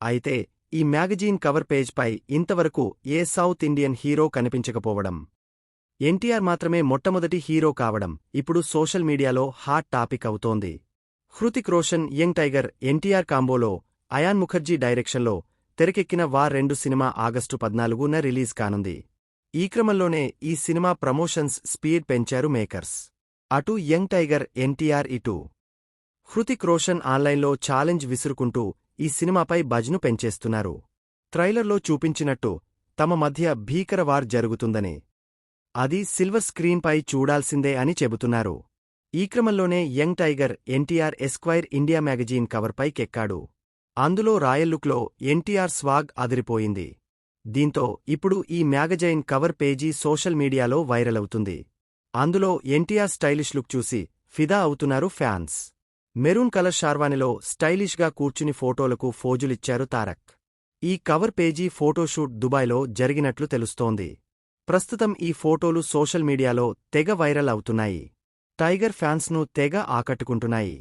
అయితే ఈ magazine cover పేజ్పై ఇంతవరకు ఏ సౌత్ ఇండియన్ హీరో కనిపించకపోవడం, ఎన్టీఆర్ మాత్రమే మొట్టమొదటి హీరో కావడం ఇప్పుడు సోషల్ మీడియాలో హాట్ టాపిక్ అవుతోంది. హృతిక్ రోషన్ యంగ్ టైగర్ ఎన్టీఆర్ కాంబోలో అయాన్ ముఖర్జీ డైరెక్షన్లో తెరకెక్కిన వార్ 2 సినిమా ఆగస్టు 14న రిలీజ్ కానుంది. ఈ క్రమంలోనే ఈ సినిమా ప్రమోషన్స్ స్పీడ్ పెంచారు మేకర్స్. అటు యంగ్ టైగర్ ఎన్టీఆర్, ఇటు హృతిక్ రోషన్ ఆన్లైన్లో ఛాలెంజ్ విసురుకుంటూ ఈ సినిమాపై బజ్ను పెంచేస్తున్నారు. ట్రైలర్లో చూపించినట్టు తమ మధ్య భీకర వార్ జరుగుతుందని, అది సిల్వర్ స్క్రీన్పై చూడాల్సిందే అని చెబుతున్నారు. ఈ క్రమంలోనే young tiger NTR Esquire India magazine కవర్పైకెక్కాడు. అందులో రాయల్ లుక్లో ఎన్టీఆర్ స్వాగ్ అదిరిపోయింది. దీంతో ఇప్పుడు ఈ మ్యాగజైన్ కవర్ పేజీ సోషల్ మీడియాలో వైరల్ అవుతుంది. అందులో ఎన్టీఆర్ స్టైలిష్ లుక్ చూసి ఫిదా అవుతున్నారు ఫ్యాన్స్. మెరూన్ కలర్ షార్వానిలో స్టైలిష్గా కూర్చుని ఫోటోలకు ఫోజులిచ్చారు తారక్. ఈ కవర్ పేజీ ఫోటోషూట్ దుబాయ్లో జరిగినట్లు తెలుస్తోంది. ప్రస్తుతం ఈ ఫోటోలు సోషల్ మీడియాలో తెగ వైరల్ అవుతున్నాయి. టైగర్ ఫ్యాన్స్ను తెగ ఆకట్టుకుంటున్నాయి.